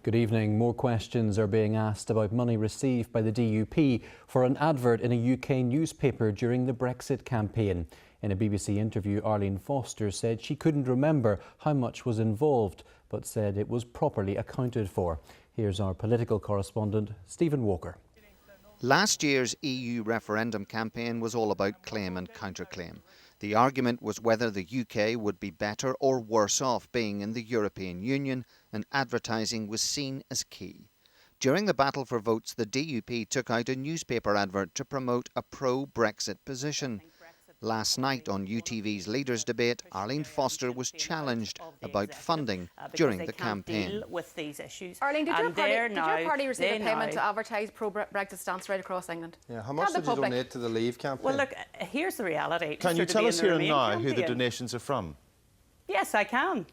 Good evening. More questions are being asked about money received by the DUP for an advert in a UK newspaper during the Brexit campaign. In a BBC interview, Arlene Foster said she couldn't remember how much was involved, but said it was properly accounted for. Here's our political correspondent, Stephen Walker. Last year's EU referendum campaign was all about claim and counterclaim. The argument was whether the UK would be better or worse off being in the European Union, and advertising was seen as key. During the battle for votes, the DUP took out a newspaper advert to promote a pro-Brexit position. Last night on UTV's Leaders Debate, Arlene Foster was challenged about funding during the campaign. With these issues. Arlene, did your party receive a payment to advertise pro-Brexit stance right across England? Yeah, how much did you donate to the Leave campaign? Well, look, here's the reality. Can you tell us here and now who the donations are from? Yes, I can.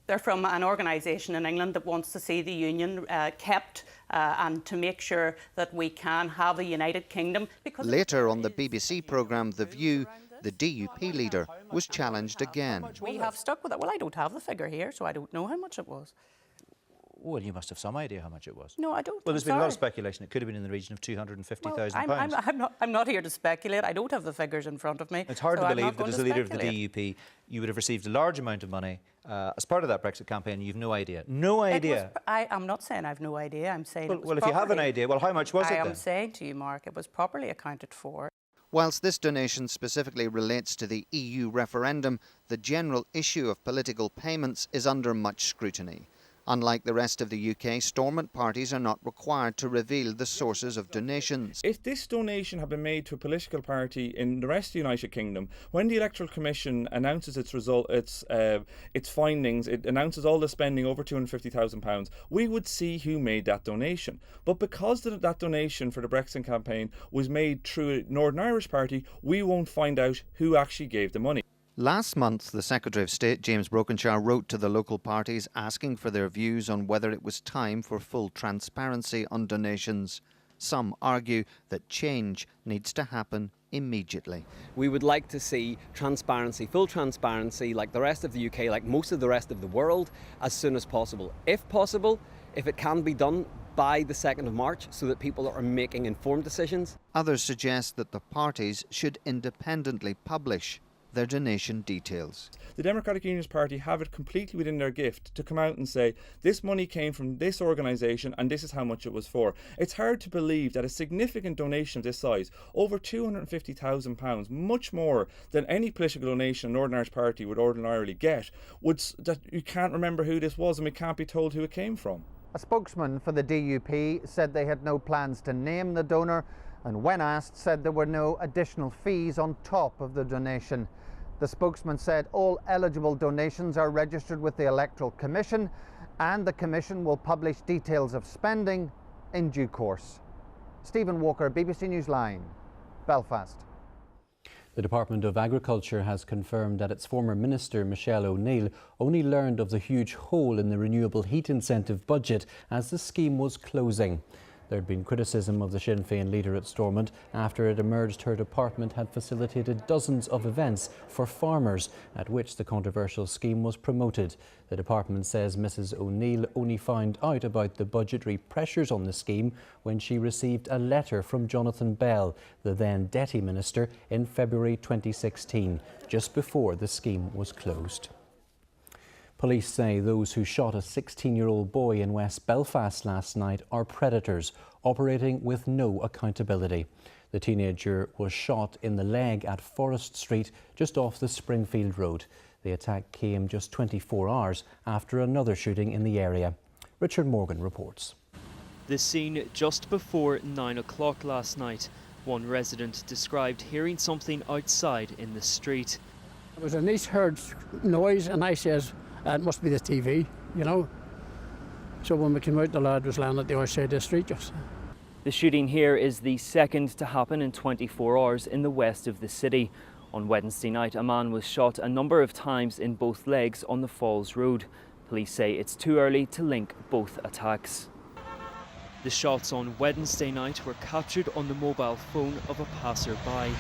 They're from an organisation in England that wants to see the union kept and to make sure that we can have a united kingdom. Later on the BBC programme The View, the DUP leader was challenged again. We have stuck with it. Well, I don't have the figure here, so I don't know how much it was. Well, you must have some idea how much it was. No, I don't. Well, there's been a lot of speculation. It could have been in the region of £250,000. Well, I'm not here to speculate. I don't have the figures in front of me. It's hard to believe that as a leader of the DUP, you would have received a large amount of money as part of that Brexit campaign. You've no idea. No idea. I'm not saying I've no idea. I'm saying it was well, if you have an idea, well, how much was it then? I am saying to you, Mark, it was properly accounted for. Whilst this donation specifically relates to the EU referendum, the general issue of political payments is under much scrutiny. Unlike the rest of the UK, Stormont parties are not required to reveal the sources of donations. If this donation had been made to a political party in the rest of the United Kingdom, when the Electoral Commission announces its findings, it announces all the spending over £250,000, we would see who made that donation. But because that donation for the Brexit campaign was made through a Northern Irish party, we won't find out who actually gave the money. Last month, the Secretary of State, James Brokenshire, wrote to the local parties asking for their views on whether it was time for full transparency on donations. Some argue that change needs to happen immediately. We would like to see transparency, full transparency, like the rest of the UK, like most of the rest of the world, as soon as possible. If possible, if it can be done by the 2nd of March so that people are making informed decisions. Others suggest that the parties should independently publish their donation details. The Democratic Unionist Party have it completely within their gift to come out and say this money came from this organisation and this is how much it was for. It's hard to believe that a significant donation of this size, over £250,000, much more than any political donation a Northern Irish party would ordinarily get, that you can't remember who this was and we can't be told who it came from. A spokesman for the DUP said they had no plans to name the donor, and when asked said there were no additional fees on top of the donation. The spokesman said all eligible donations are registered with the Electoral Commission and the Commission will publish details of spending in due course. Stephen Walker, BBC Newsline, Belfast. The Department of Agriculture has confirmed that its former Minister, Michelle O'Neill, only learned of the huge hole in the renewable heat incentive budget as the scheme was closing. There had been criticism of the Sinn Féin leader at Stormont after it emerged her department had facilitated dozens of events for farmers at which the controversial scheme was promoted. The department says Mrs O'Neill only found out about the budgetary pressures on the scheme when she received a letter from Jonathan Bell, the then Deputy Minister, in February 2016, just before the scheme was closed. Police say those who shot a 16-year-old boy in West Belfast last night are predators, operating with no accountability. The teenager was shot in the leg at Forest Street, just off the Springfield Road. The attack came just 24 hours after another shooting in the area. Richard Morgan reports. The scene just before 9 o'clock last night. One resident described hearing something outside in the street. It was a niece heard noise and I says, it must be the TV, you know. So when we came out, the lad was lying at the other side of the street just. The shooting here is the second to happen in 24 hours in the west of the city. On Wednesday night, a man was shot a number of times in both legs on the Falls Road. Police say it's too early to link both attacks. The shots on Wednesday night were captured on the mobile phone of a passer-by.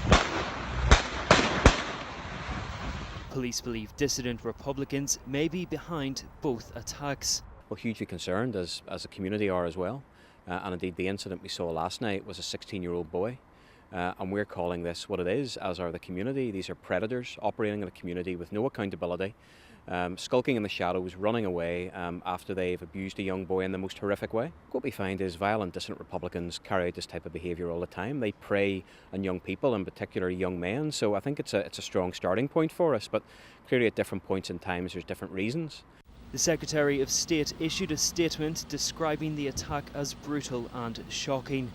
Police believe dissident Republicans may be behind both attacks. We're hugely concerned, as a community are as well. And indeed the incident we saw last night was a 16-year-old boy. And we're calling this what it is, as are the community. These are predators operating in a community with no accountability, skulking in the shadows, running away after they've abused a young boy in the most horrific way. What we find is violent dissident Republicans carry out this type of behaviour all the time. They prey on young people, in particular young men. So I think it's a strong starting point for us, but clearly at different points in time there's different reasons. The Secretary of State issued a statement describing the attack as brutal and shocking.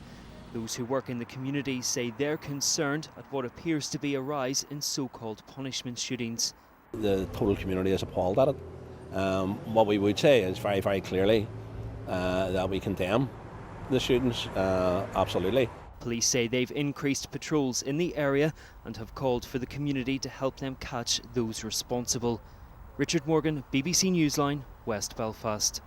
Those who work in the community say they're concerned at what appears to be a rise in so-called punishment shootings. The total community is appalled at it. What we would say is very, very clearly that we condemn the shootings, absolutely. Police say they've increased patrols in the area and have called for the community to help them catch those responsible. Richard Morgan, BBC Newsline, West Belfast.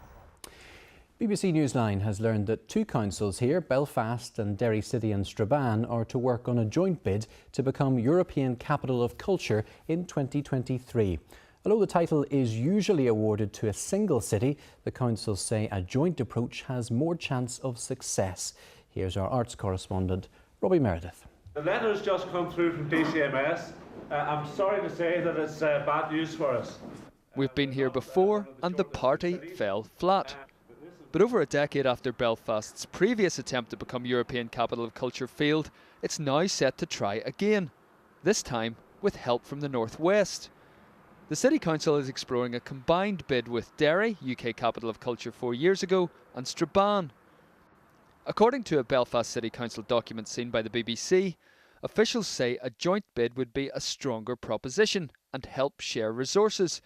BBC Newsline has learned that two councils here, Belfast and Derry City and Strabane, are to work on a joint bid to become European Capital of Culture in 2023. Although the title is usually awarded to a single city, the councils say a joint approach has more chance of success. Here's our arts correspondent, Robbie Meredith. The letter has just come through from DCMS. I'm sorry to say that it's bad news for us. We've been here before and the party fell flat. But over a decade after Belfast's previous attempt to become European Capital of Culture failed, it's now set to try again, this time with help from the Northwest. The City Council is exploring a combined bid with Derry, UK Capital of Culture 4 years ago, and Strabane. According to a Belfast City Council document seen by the BBC, officials say a joint bid would be a stronger proposition and help share resources.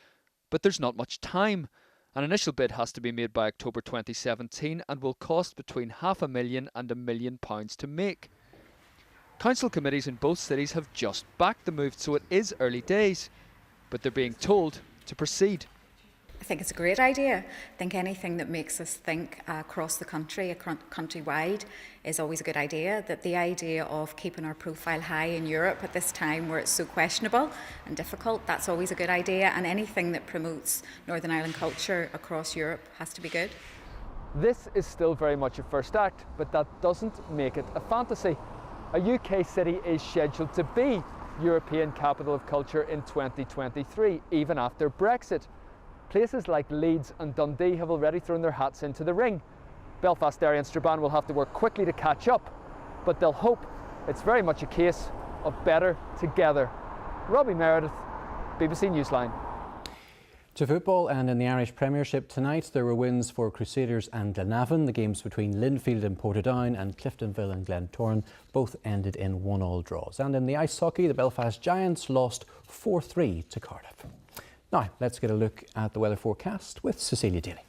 But there's not much time. An initial bid has to be made by October 2017 and will cost between £500,000 and £1 million to make. Council committees in both cities have just backed the move, so it is early days, but they're being told to proceed. I think it's a great idea. I think anything that makes us think across the country, countrywide, is always a good idea. That the idea of keeping our profile high in Europe at this time where it's so questionable and difficult, that's always a good idea. And anything that promotes Northern Ireland culture across Europe has to be good. This is still very much a first act, but that doesn't make it a fantasy. A UK city is scheduled to be European Capital of Culture in 2023, even after Brexit. Places like Leeds and Dundee have already thrown their hats into the ring. Belfast, Derry and Strabane will have to work quickly to catch up, but they'll hope it's very much a case of better together. Robbie Meredith, BBC Newsline. To football, and in the Irish Premiership tonight there were wins for Crusaders and Glenavon. The games between Linfield and Portadown and Cliftonville and Glentoran both ended in 1-1 draws. And in the ice hockey, the Belfast Giants lost 4-3 to Cardiff. Now, let's get a look at the weather forecast with Cecilia Daly.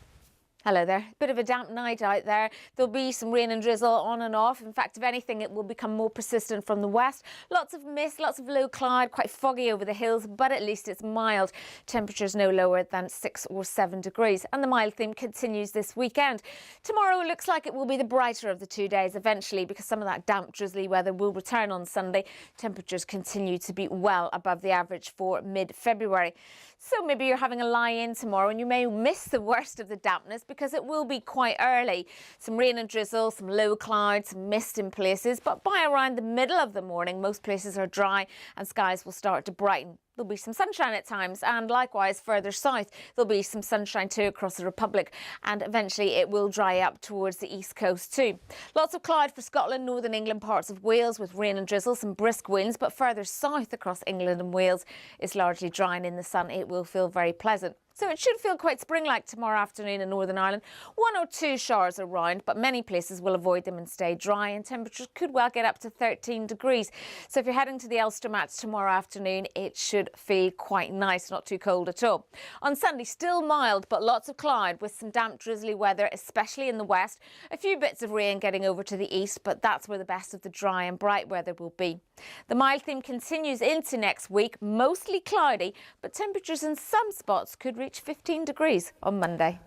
Hello there. Bit of a damp night out there. There'll be some rain and drizzle on and off. In fact, if anything, it will become more persistent from the west. Lots of mist, lots of low cloud, quite foggy over the hills, but at least it's mild. Temperatures no lower than 6 or 7 degrees. And the mild theme continues this weekend. Tomorrow looks like it will be the brighter of the 2 days eventually, because some of that damp, drizzly weather will return on Sunday. Temperatures continue to be well above the average for mid-February. So maybe you're having a lie-in tomorrow and you may miss the worst of the dampness because it will be quite early. Some rain and drizzle, some low clouds, some mist in places, but by around the middle of the morning, most places are dry and skies will start to brighten. There'll be some sunshine at times, and likewise further south there'll be some sunshine too across the Republic, and eventually it will dry up towards the east coast too. Lots of cloud for Scotland, northern England, parts of Wales with rain and drizzle, some brisk winds, but further south across England and Wales it's largely dry and in the sun it will feel very pleasant. So it should feel quite spring-like tomorrow afternoon in Northern Ireland. 1 or 2 showers around, but many places will avoid them and stay dry, and temperatures could well get up to 13 degrees. So if you're heading to the Ulster match tomorrow afternoon, it should feel quite nice, not too cold at all. On Sunday, still mild, but lots of cloud with some damp, drizzly weather, especially in the west. A few bits of rain getting over to the east, but that's where the best of the dry and bright weather will be. The mild theme continues into next week, mostly cloudy, but temperatures in some spots could reach 15 degrees on Monday.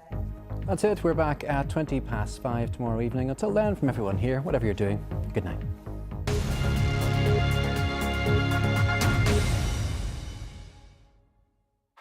That's it. We're back at 5:20 tomorrow evening. Until then, from everyone here, whatever you're doing, good night.